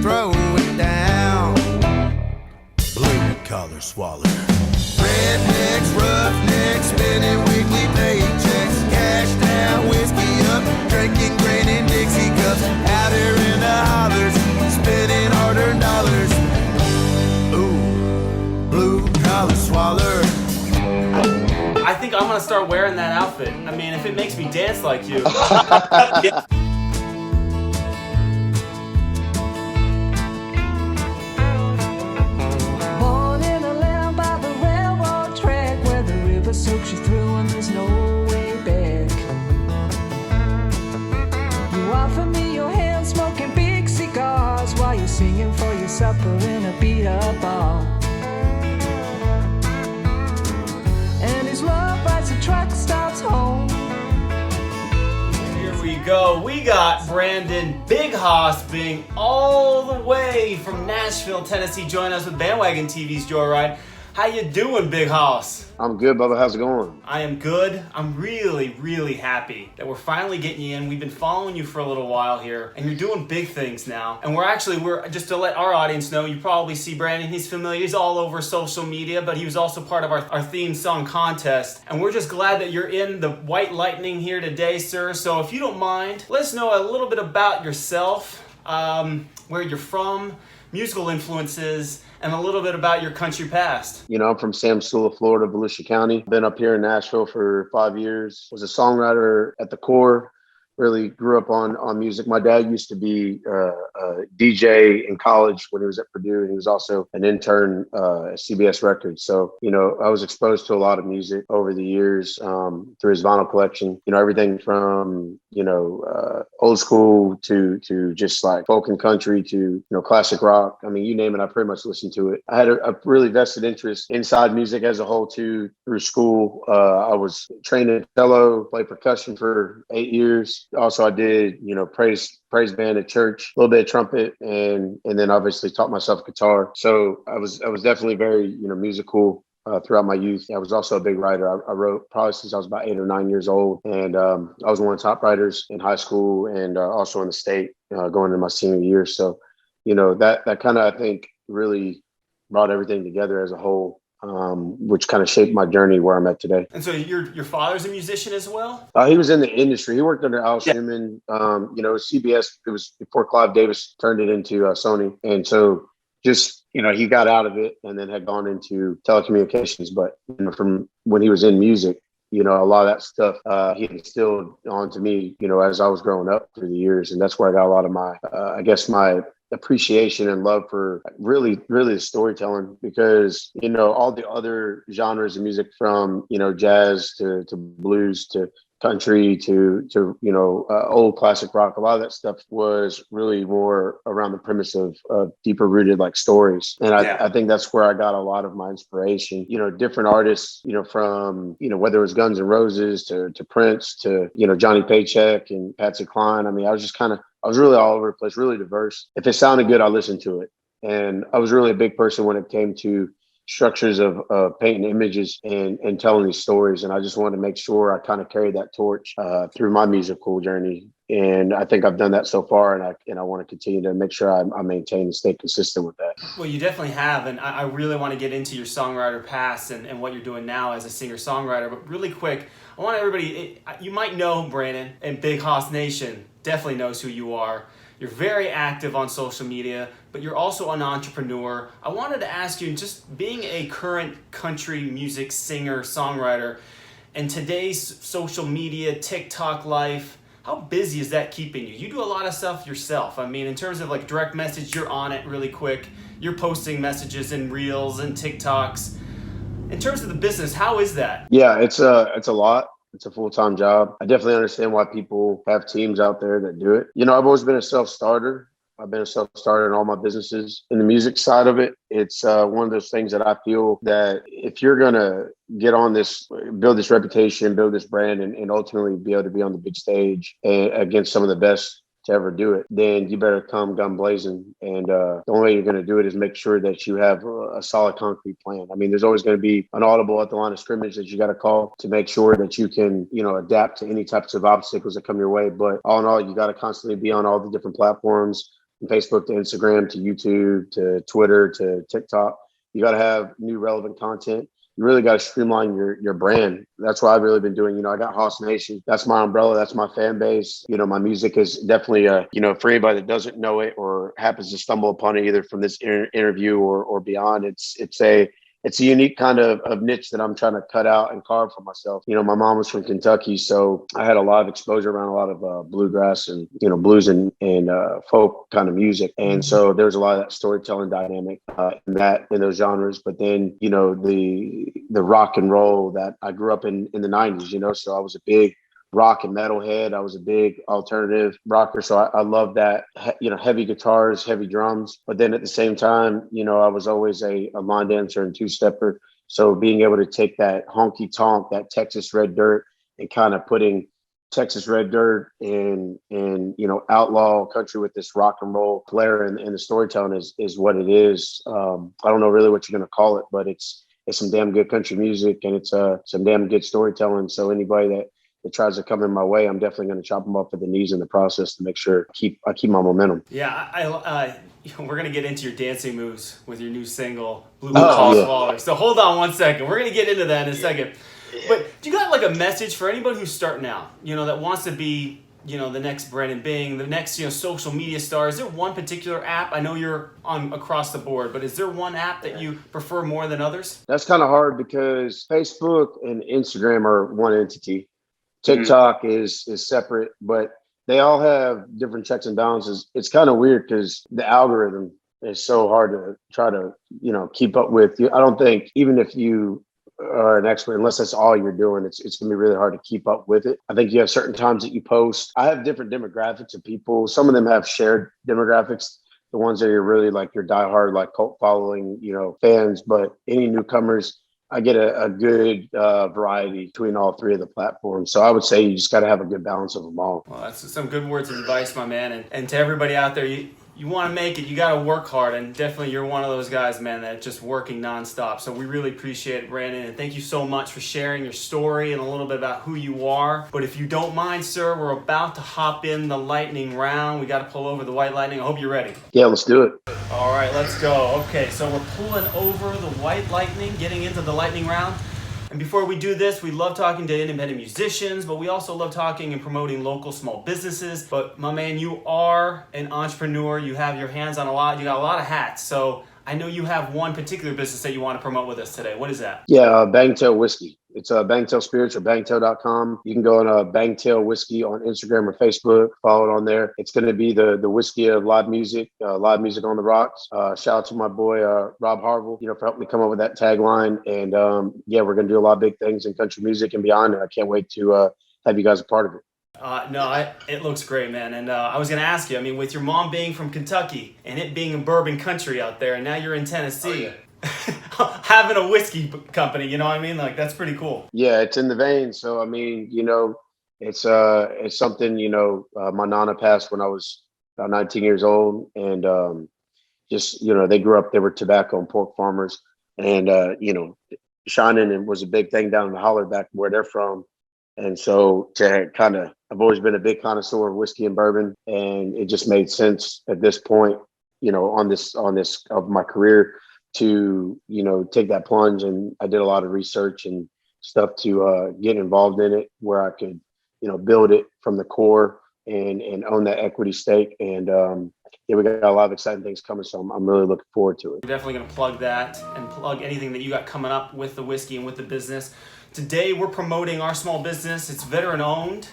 throw it down. Blue collar swaller. Rednecks, roughnecks, spending weekly paychecks. Cash down, whiskey up, drinking grain in Dixie cups. Out here in the hollers, spending hard-earned dollars. Ooh, blue collar swaller. I think I'm gonna start wearing that outfit. I mean, if it makes me dance like you. Born in a land by the railroad track where the river soaks you through and there's no way back. You offer me your hand smoking big cigars while you're singing for your supper in a beat-up bar. And his love rides the truck stops home. Here we go. We got Brandon Big Hoss being all the way from Nashville, Tennessee, join us with Bandwagon TV's Joyride. How you doing, Big Hoss? I'm good, Bubba. How's it going? I am good. I'm really, really happy that we're finally getting you in. We've been following you for a little while here, and you're doing big things now. And we're just to let our audience know, you probably see Brandon. He's familiar. He's all over social media, but he was also part of our theme song contest. And we're just glad that you're in the White Lightning here today, sir. So if you don't mind, let us know a little bit about yourself, where you're from, musical influences, and a little bit about your country past. You know, I'm from Samsula, Florida, Volusia County. Been up here in Nashville for 5 years. Was a songwriter at the core. Really grew up on music. My dad used to be a DJ in college when he was at Purdue. He was also an intern at CBS Records. So, you know, I was exposed to a lot of music over the years through his vinyl collection. You know, everything from, old school to just like folk and country to, classic rock. I mean, you name it, I pretty much listened to it. I had a really vested interest inside music as a whole too, through school. I was trained in cello, played percussion for 8 years. Also, I did, praise band at church, a little bit of trumpet, and then obviously taught myself guitar. So I was definitely very, musical throughout my youth. I was also a big writer. I wrote probably since I was about 8 or 9 years old, and I was one of the top writers in high school and also in the state going into my senior year. So, that kind of, I think, really brought everything together as a whole. Which kind of shaped my journey where I'm at today. And so your father's a musician as well? He was in the industry. He worked under Al Schumann. CBS, it was before Clive Davis turned it into Sony. And so just, he got out of it and then had gone into telecommunications. But from when he was in music, a lot of that stuff he instilled onto me, as I was growing up through the years. And that's where I got a lot of my, my appreciation and love for really the storytelling, because all the other genres of music, from jazz to blues to country to old classic rock, a lot of that stuff was really more around the premise of deeper rooted like stories. And I think that's where I got a lot of my inspiration. Different artists, from whether it was Guns N' Roses to Prince to Johnny Paycheck and Patsy Cline. I mean, I was really all over the place, really diverse. If it sounded good, I listened to it. And I was really a big person when it came to structures of painting images and telling these stories. And I just wanted to make sure I kind of carried that torch through my musical journey. And I think I've done that so far. And I want to continue to make sure I maintain and stay consistent with that. Well, you definitely have. And I really want to get into your songwriter past and what you're doing now as a singer-songwriter. But really quick, I want everybody, you might know Brandon, and Big Hoss Nation definitely knows who you are. You're very active on social media, but you're also an entrepreneur. I wanted to ask you, just being a current country music singer-songwriter, and today's social media, TikTok life, how busy is that keeping you? You do a lot of stuff yourself. I mean, in terms of like direct message, you're on it really quick. You're posting messages in Reels and TikToks. In terms of the business, how is that? Yeah, it's a lot. It's a full-time job. I definitely understand why people have teams out there that do it. I've always been a self-starter. I've been a self-starter in all my businesses. In the music side of it, it's one of those things that I feel that if you're going to get on this, build this reputation, build this brand, and ultimately be able to be on the big stage against some of the best to ever do it, then you better come gun blazing. And the only way you're going to do it is make sure that you have a solid concrete plan. I mean, there's always going to be an audible at the line of scrimmage that you got to call to make sure that you can, adapt to any types of obstacles that come your way. But all in all, you got to constantly be on all the different platforms, Facebook to Instagram to YouTube to Twitter to TikTok. You got to have new relevant content. You really got to streamline your brand. That's what I've really been doing. You know, I got Hoss Nation. That's my umbrella. That's my fan base. You know, my music is definitely, you know, for anybody that doesn't know it or happens to stumble upon it either from this interview or beyond, it's a unique kind of niche that I'm trying to cut out and carve for myself. You know, my mom was from Kentucky, so I had a lot of exposure around a lot of bluegrass and, you know, blues and folk kind of music. And so there's a lot of that storytelling dynamic in those genres. But then, you know, the rock and roll that I grew up in the 90s, you know, so I was a big rock and metal head. I was a big alternative rocker. So I love that, you know, heavy guitars, heavy drums. But then at the same time, you know, I was always a line dancer and two-stepper. So being able to take that honky tonk, that Texas red dirt, and kind of putting Texas red dirt and you know, outlaw country with this rock and roll flair and the storytelling is what it is. I don't know really what you're going to call it, but it's some damn good country music, and it's some damn good storytelling. So anybody that tries to come in my way, I'm definitely going to chop them off at the knees in the process to make sure I keep my momentum. Yeah, we're going to get into your dancing moves with your new single, Collar Swaller. So hold on one second. We're going to get into that in a second. But do you got like a message for anybody who's starting out, you know, that wants to be, you know, the next Brandon Bing, the next, you know, social media star? Is there one particular app? I know you're on across the board, but is there one app that you prefer more than others? That's kind of hard because Facebook and Instagram are one entity. TikTok is separate, but they all have different checks and balances. It's kind of weird because the algorithm is so hard to try to, you know, keep up with. I don't think even if you are an expert, unless that's all you're doing, it's going to be really hard to keep up with it. I think you have certain times that you post. I have different demographics of people. Some of them have shared demographics. The ones that are really like your diehard, like cult following, you know, fans, but any newcomers, I get a good variety between all three of the platforms. So I would say you just got to have a good balance of them all. Well, that's some good words of advice, my man. And to everybody out there, you want to make it, you got to work hard. And definitely you're one of those guys, man, that's just working nonstop. So we really appreciate it, Brandon. And thank you so much for sharing your story and a little bit about who you are. But if you don't mind, sir, we're about to hop in the lightning round. We got to pull over the white lightning. I hope you're ready. Yeah, let's do it. All right, let's go. Okay, so we're pulling over the white lightning, getting into the lightning round. And before we do this, we love talking to independent musicians, but we also love talking and promoting local small businesses. But my man, you are an entrepreneur. You have your hands on you got a lot of hats. So I know you have one particular business that you want to promote with us today. What is that? Yeah, Bangtail Whiskey. It's Bangtail Spirits or Bangtail.com. You can go on Bangtail Whiskey on Instagram or Facebook. Follow it on there. It's going to be the whiskey of live music on the rocks. Shout out to my boy Rob Harville, you know, for helping me come up with that tagline. And yeah, we're going to do a lot of big things in country music and beyond. And I can't wait to have you guys a part of it. It looks great, man. And I was going to ask you, I mean, with your mom being from Kentucky and it being a bourbon country out there, and now you're in Tennessee. Oh, yeah. Having a whiskey company, you know what I mean? Like, that's pretty cool. Yeah, it's in the vein. So, I mean, you know, it's something, you know, my Nana passed when I was about 19 years old. And just, you know, they grew up, they were tobacco and pork farmers. And, you know, shining was a big thing down in the holler back where they're from. And so I've always been a big connoisseur of whiskey and bourbon. And it just made sense at this point, you know, on this of my career to, you know, take that plunge. And I did a lot of research and stuff to get involved in it where I could, you know, build it from the core and own that equity stake. And yeah, we got a lot of exciting things coming. So I'm really looking forward to it. We're definitely going to plug that and plug anything that you got coming up with the whiskey and with the business. Today, we're promoting our small business. It's veteran owned.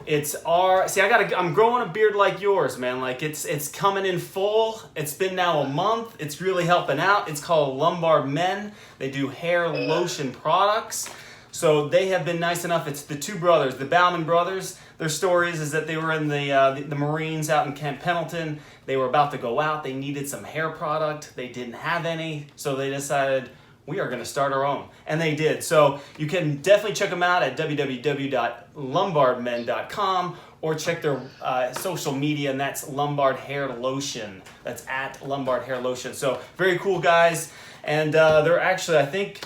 I'm growing a beard like yours, man. Like it's coming in full. It's been now a month. It's really helping out. It's called Lombard Men. They do hair lotion products. So they have been nice enough. It's the two brothers, the Bauman brothers. Their stories is that they were in the Marines out in Camp Pendleton. They were about to go out. They needed some hair product. They didn't have any. So they decided, we are going to start our own. And they did. So you can definitely check them out at www.lombardmen.com or check their social media, and that's Lombard Hair Lotion. That's at Lombard Hair Lotion. So very cool guys. And they're actually, I think,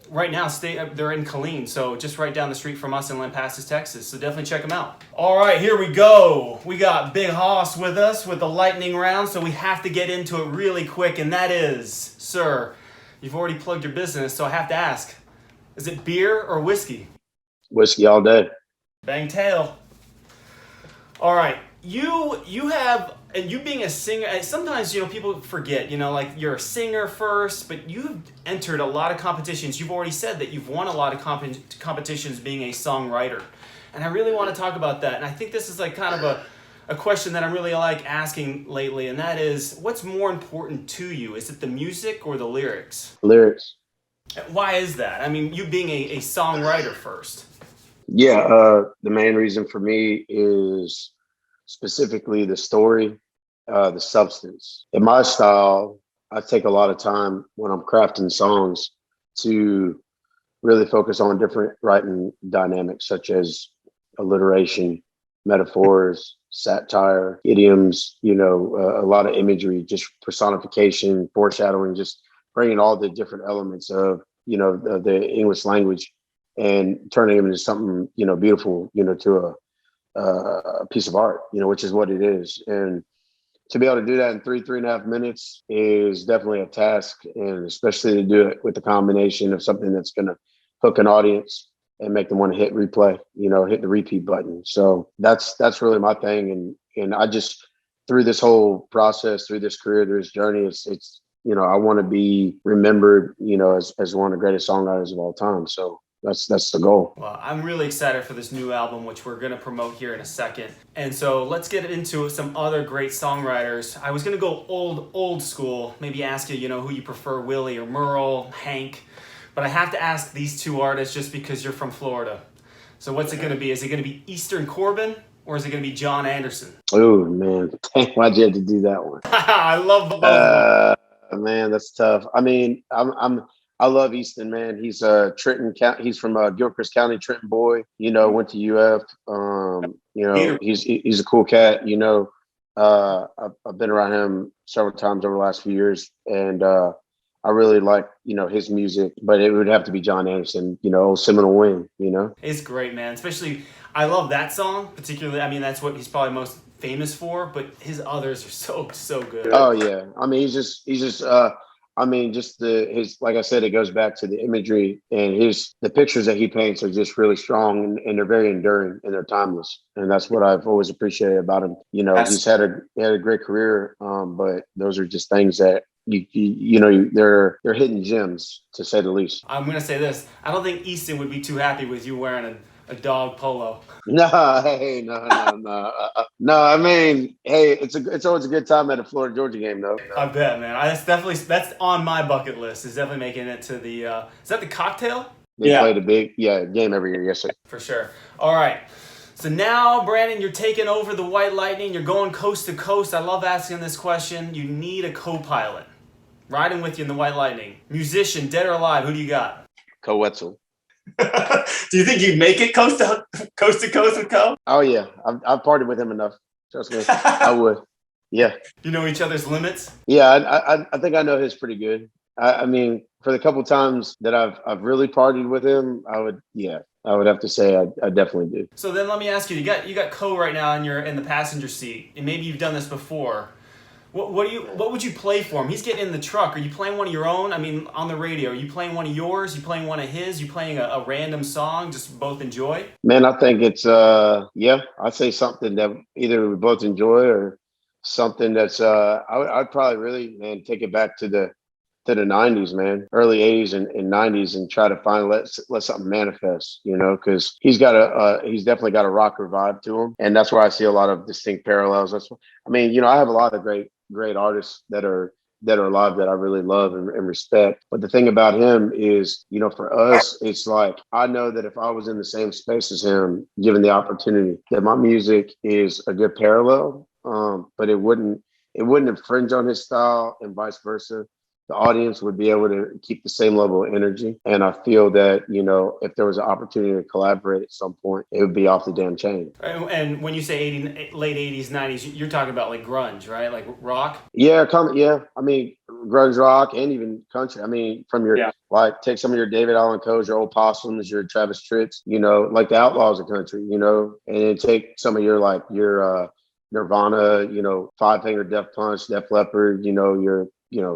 right now they're in Killeen, so just right down the street from us in Lampasas, Texas. So definitely check them out. All right, here we go. We got Big Hoss with us with the lightning round, so we have to get into it really quick, and that is, sir, you've already plugged your business, so I have to ask, is it beer or whiskey? Whiskey all day. Bangtail. All right, you have, and you being a singer, sometimes, people forget, like you're a singer first, but you've entered a lot of competitions. You've already said that you've won a lot of competitions being a songwriter. And I really want to talk about that. And I think this is like kind of a question that I'm really like asking lately, and that is, what's more important to you? Is it the music or the lyrics? Lyrics. Why is that? I mean, you being a songwriter first. Yeah, the main reason for me is specifically the story, the substance. In my style, I take a lot of time when I'm crafting songs to really focus on different writing dynamics, such as alliteration, metaphors, satire, idioms, a lot of imagery, just personification, foreshadowing, just bringing all the different elements of, the English language and turning them into something, beautiful, to a piece of art, which is what it is. And to be able to do that in 3.5 minutes is definitely a task. And especially to do it with the combination of something that's going to hook an audience and make them want to hit replay, hit the repeat button. So that's really my thing. And I just, through this whole process, through this career, through this journey, it's I want to be remembered, as one of the greatest songwriters of all time. So that's the goal. Well, I'm really excited for this new album, which we're going to promote here in a second. And so let's get into some other great songwriters. I was going to go old school, maybe ask you, who you prefer, Willie or Merle, Hank. But I have to ask these two artists just because you're from Florida. So what's it going to be? Is it going to be Eastern Corbin or is it going to be John Anderson? Oh, man. Why'd you have to do that one? I love both of them. Man, that's tough. I mean, I love Easton, man. He's Trenton County. He's from Gilchrist County, Trenton boy. Went to UF. He's a cool cat. I've been around him several times over the last few years, and I really like his music. But it would have to be John Anderson. Old Seminole Wing. It's great, man. Especially, I love that song particularly. I mean, that's what he's probably most famous for. But his others are so good. Oh yeah. I mean, he's just. His, like I said, it goes back to the imagery, and the pictures that he paints are just really strong, and they're very enduring and they're timeless. And that's what I've always appreciated about him. He's had a great career, but those are just things that they're hidden gems, to say the least. I'm gonna say this: I don't think Easton would be too happy with you wearing a dog polo. No. I mean, hey, it's always a good time at a Florida Georgia game, though. I bet, man. That's on my bucket list. Is definitely making it to the. Is that the cocktail? They play the big game every year. Yes, sir. For sure. All right. So now, Brandon, you're taking over the White Lightning. You're going coast to coast. I love asking this question. You need a co-pilot riding with you in the White Lightning. Musician, dead or alive, who do you got? Co-Wetzel. Do you think you'd make it coast to coast with Co? Oh yeah, I've partied with him enough. Trust me, I would. Yeah. You know each other's limits? Yeah, I think I know his pretty good. I mean, for the couple times that I've really partied with him, I would have to say I definitely do. So then let me ask you, you got Co right now in the passenger seat, and maybe you've done this before. What would you play for him? He's getting in the truck. Are you playing one of your own? I mean, on the radio, are you playing one of yours? You playing one of his? You playing a random song just both enjoy? Man, I think it's I'd say something that either we both enjoy or something that's I'd probably really take it back to the 90s, man, early 80s and 90s, and try to find let something manifest, because he's definitely got a rocker vibe to him, and that's where I see a lot of distinct parallels. I have a lot of great artists that are alive that I really love and respect. But the thing about him is, for us, it's like, I know that if I was in the same space as him, given the opportunity, that my music is a good parallel, but it wouldn't infringe on his style, and vice versa. The audience would be able to keep the same level of energy. And I feel that, if there was an opportunity to collaborate at some point, it would be off the damn chain. And when you say late 80s, 90s, you're talking about like grunge, right? Like rock? Yeah. I mean, grunge rock and even country. I mean, from your like take some of your David Allan Coe's, your Old Possums, your Travis Tritts, you know, like the Outlaws of country, you know, and then take some of your like your Nirvana, you know, Five Finger Death Punch, Def Leppard, you know, your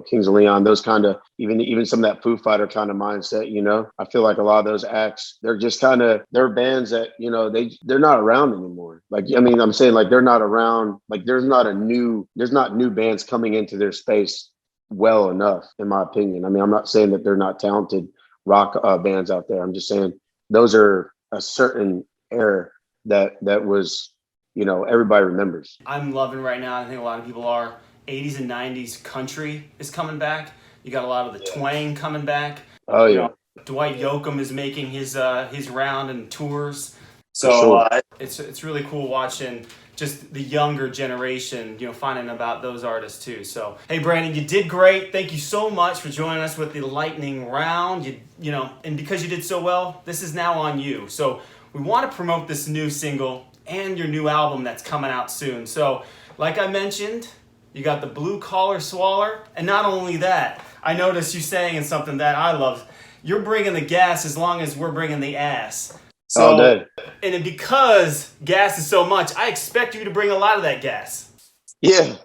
Kings of Leon, those kind of even some of that Foo Fighter kind of mindset, you know. I feel like a lot of those acts, they're just kind of they're bands that, you know, they're not around anymore. Like, I mean, I'm saying like they're not around, like there's not new bands coming into their space well enough, in my opinion. I mean, I'm not saying that they're not talented rock bands out there. I'm just saying those are a certain era that was, you know, everybody remembers. I'm loving right now, I think a lot of people are, 80s and 90s country is coming back. You got a lot of the twang coming back. Oh, yeah. You know, Dwight Yoakam is making his round and tours. So it's really cool watching just the younger generation, you know, finding about those artists too. So, hey, Brandon, you did great. Thank you so much for joining us with the lightning round. You know, and because you did so well, this is now on you. So we want to promote this new single and your new album that's coming out soon. So, like I mentioned, you got the Blue Collar Swaller, and not only that, I noticed you saying something that I love. You're bringing the gas as long as we're bringing the ass. So, all day. And because gas is so much, I expect you to bring a lot of that gas. Yeah,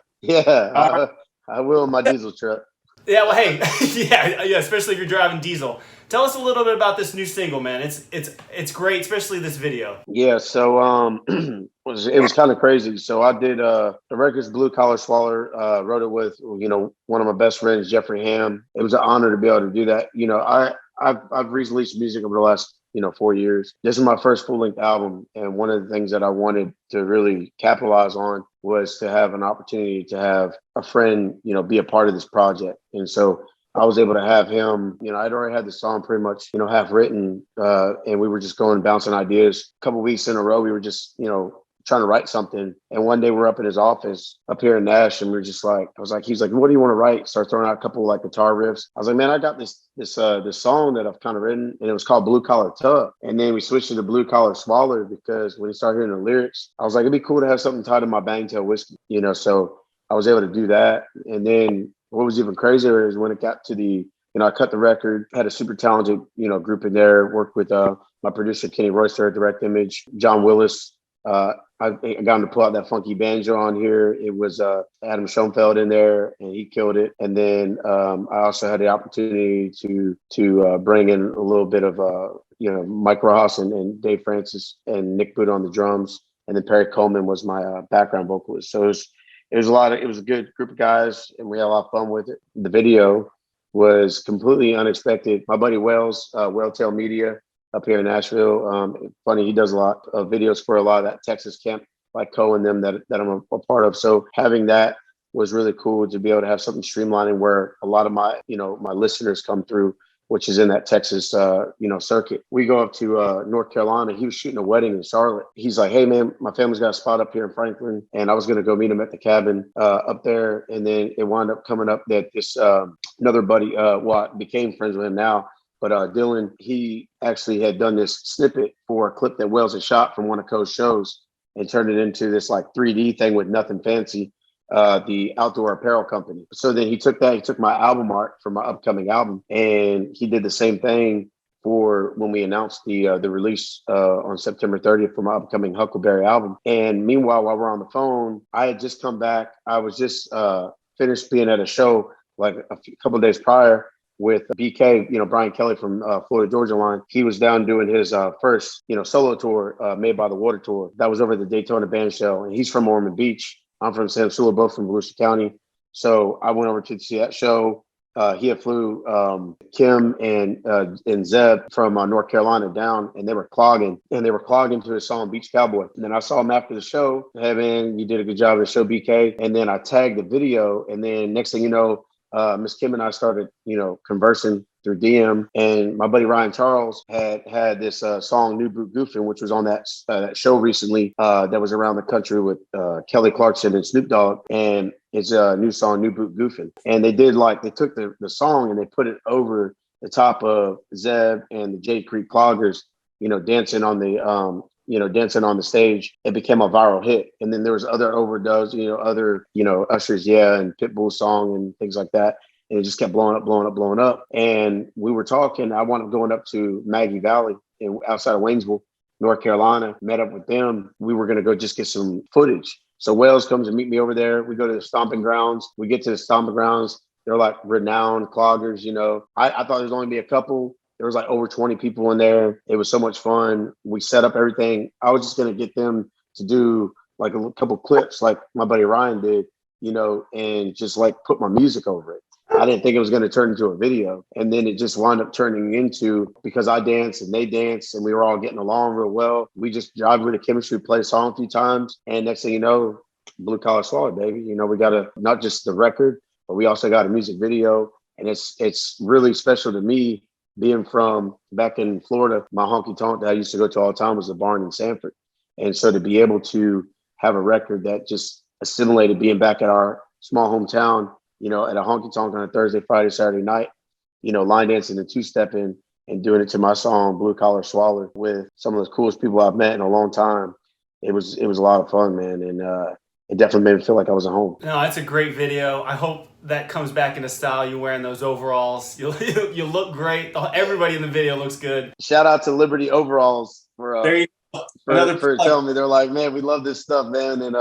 I will in my diesel truck. Yeah, well, hey, yeah, especially if you're driving diesel. Tell us a little bit about this new single, man. It's great, especially this video. Yeah, so it was kind of crazy. So I did the record's Blue Collar Swaller, wrote it with, you know, one of my best friends, Jeffrey Ham. It was an honor to be able to do that. You know, I've released music over the last, you know, 4 years. This is my first full-length album, and one of the things that I wanted to really capitalize on was to have an opportunity to have a friend, you know, be a part of this project. And so I was able to have him, you know, I'd already had the song pretty much, you know, half written, and we were just going bouncing ideas. A couple of weeks in a row, we were just, you know, trying to write something. And one day we're up in his office up here in Nash, and we were just like, he's like, what do you want to write? Start throwing out a couple of like guitar riffs. I was like, man, I got this song that I've kind of written, and it was called Blue Collar Tug. And then we switched to the Blue Collar Swaller because when you start hearing the lyrics, I was like, it'd be cool to have something tied to my Bangtail Whiskey, you know. So I was able to do that. And then what was even crazier is when it got to I cut the record, had a super talented, you know, group in there, worked with my producer, Kenny Royster at Direct Image, John Willis. I got him to pull out that funky banjo on here. It was Adam Schoenfeld in there, and he killed it. And then I also had the opportunity to bring in a little bit of you know, Mike Ross and Dave Francis and Nick Boot on the drums, and then Perry Coleman was my background vocalist. So it was a good group of guys, and we had a lot of fun with it. The video was completely unexpected. My buddy Wells, Welltail Media, up here in Nashville. Funny, he does a lot of videos for a lot of that Texas camp, like Cole and them that I'm a part of. So having that was really cool to be able to have something streamlining where a lot of my, you know, my listeners come through, which is in that Texas, you know, circuit. We go up to North Carolina. He was shooting a wedding in Charlotte. He's like, hey, man, my family's got a spot up here in Franklin. And I was going to go meet him at the cabin up there. And then it wound up coming up that this another buddy, I became friends with him now. But Dylan, he actually had done this snippet for a clip that Wells had shot from one of Coe's shows and turned it into this like 3D thing with Nothing Fancy, the outdoor apparel company. So then he took my album art for my upcoming album, and he did the same thing for when we announced the release on September 30th for my upcoming Huckleberry album. And meanwhile, while we're on the phone, I had just come back. I was just finished being at a show like a couple of days prior with BK, you know, Brian Kelly from Florida Georgia Line. He was down doing his first, you know, solo tour, Made by the Water tour. That was over at the Daytona Band Shell, and he's from Ormond Beach. I'm from San Sula, both from Volusia County. So I went over to see that show. He had flew Kim and Zeb from North Carolina down, and they were clogging to his song Beach Cowboy. And then I saw him after the show. Hey, man, you did a good job of the show, BK. And then I tagged the video, and then next thing you know, Miss Kim and I started, you know, conversing through DM, and my buddy Ryan Charles had this song New Boot Goofin', which was on that show recently that was around the country with Kelly Clarkson and Snoop Dogg, and it's a new song New Boot Goofin'. And they took the song and they put it over the top of Zeb and the Jade Creek Cloggers, you know, dancing on the stage. It became a viral hit. And then there was other overdubs, other Usher's Yeah and Pitbull song and things like that. and it just kept blowing up, blowing up, blowing up. And we were talking. I wound up going up to Maggie Valley outside of Waynesville, North Carolina, met up with them. We were going to go just get some footage. So Wells comes and meet me over there. We go to the stomping grounds. We get to the stomping grounds. They're like renowned cloggers, you know. I thought there's only be a couple. There was like over 20 people in there. It was so much fun. We set up everything. I was just going to get them to do like a couple clips like my buddy Ryan did, you know, and just like put my music over it. I didn't think it was going to turn into a video. And then it just wound up turning into, because I danced and they danced and we were all getting along real well. We just jive with the chemistry, played a song a few times. And next thing you know, Blue Collar Swaller, baby. You know, we got not just the record, but we also got a music video. And it's really special to me being from back in Florida. My honky tonk that I used to go to all the time was the Barn in Sanford. And so to be able to have a record that just assimilated being back at our small hometown, you know, at a honky tonk on a Thursday, Friday, Saturday night, you know, line dancing and two-stepping and doing it to my song, Blue Collar Swaller, with some of the coolest people I've met in a long time. It was a lot of fun, man. And it definitely made me feel like I was at home. No, it's a great video. I hope that comes back into style. You're wearing those overalls. You look great. Everybody in the video looks good. Shout out to Liberty Overalls for telling me. They're like, man, we love this stuff, man. And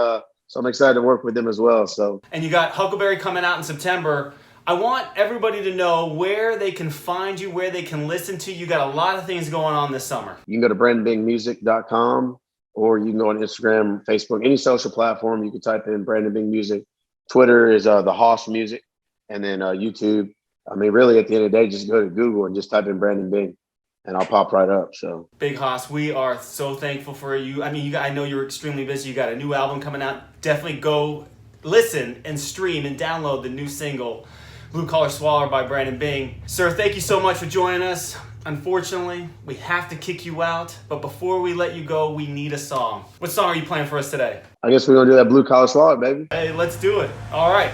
so I'm excited to work with them as well. So, and you got Huckleberry coming out in September. I want everybody to know where they can find you, where they can listen to you. You got a lot of things going on this summer. You can go to brandonbingmusic.com, or you can go on Instagram, Facebook, any social platform. You can type in Brandon Bing Music. Twitter is the Hoss Music, and then YouTube. I mean, really, at the end of the day, just go to Google and just type in Brandon Bing, and I'll pop right up. So, Big Hoss, we are so thankful for you. I mean, I know you're extremely busy. You got a new album coming out. Definitely go listen and stream and download the new single, Blue Collar Swaller by Brandon Bing. Sir, thank you so much for joining us. Unfortunately, we have to kick you out, but before we let you go, we need a song. What song are you playing for us today? I guess we're gonna do that Blue Collar Swaller, baby. Hey, let's do it. All right.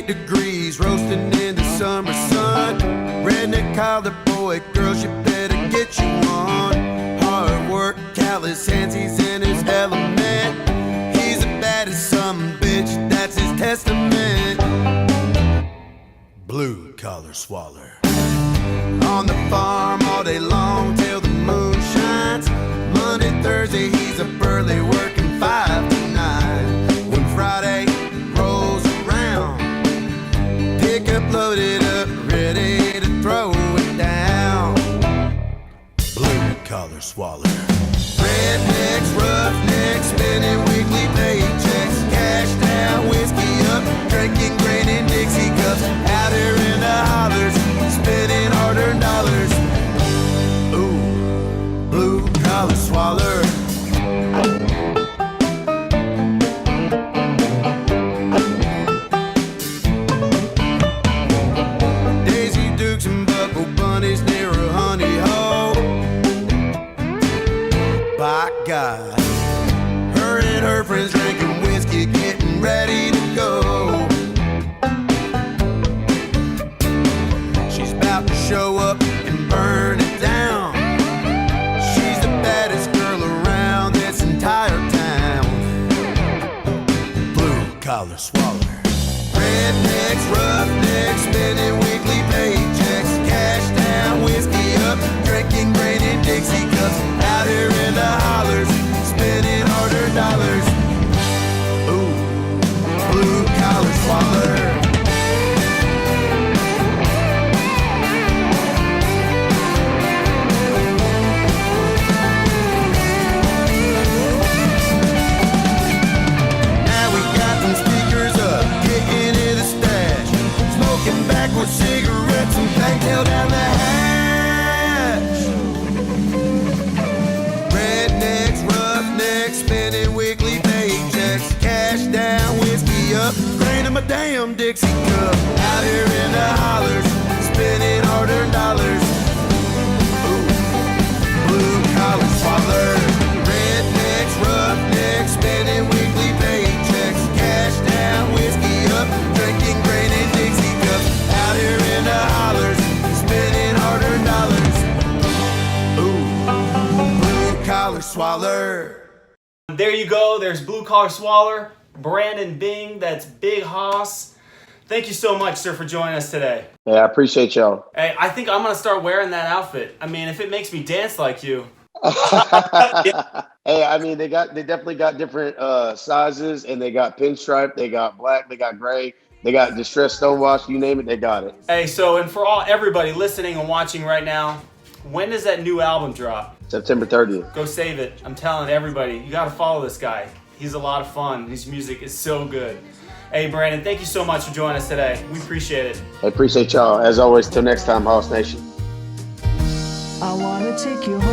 Degrees roasting in the summer sun. Redneck collar boy, girls, you better get you one. Hard work, callous hands, he's in his element. He's the baddest some bitch, that's his testament. Blue Collar Swaller. On the farm all day long till the moon shines. Monday, Thursday, he's a burly working 5 to 9. When Friday rolls around, pickup loaded up, ready to throw it down. Blue Collar Swaller. Rednecks, roughnecks, spending weekly paychecks. Cash down, whiskey up, drinking grain in Dixie cups. Out here in the hollers, spending hard-earned dollars. Ooh, Blue Collar Swaller. By God, her and her friends drinking whiskey, getting ready to go. She's about to show up and burn it down. She's the baddest girl around this entire town. Blue Collar Swaller. Rednecks, roughnecks, spending weekly paychecks. Cash down, whiskey up, drinking grain in Dixie cups. Out here in the hollers, spending hard-earned dollars. Ooh, Blue Collar Swaller. Now we got them speakers up, kicking in the stash, smoking backwards cigarettes and Bangtail down the hatch. Spending weekly paychecks, cash down, whiskey up, grain in my damn Dixie cup. Out here in the hollers, spending hard-earned dollars. Ooh, Blue Collar Swaller. Rednecks, roughnecks, spending weekly paychecks, cash down, whiskey up, drinking grain in Dixie cups. Out here in the hollers, Collar Swaller. There you go. There's Blue Collar Swaller, Brandon Bing. That's Big Hoss. Thank you so much, sir, for joining us today. Hey, I appreciate y'all. Hey, I think I'm going to start wearing that outfit. I mean, if it makes me dance like you. Hey, I mean, they definitely got different sizes, and they got pinstripe, they got black, they got gray, they got distressed stonewash, you name it, they got it. Hey, so, and for everybody listening and watching right now, when does that new album drop? September 30th. Go save it. I'm telling everybody, you got to follow this guy. He's a lot of fun. His music is so good. Hey, Brandon, thank you so much for joining us today. We appreciate it. I appreciate y'all. As always, till next time, Hoss Nation. I wanna take you home.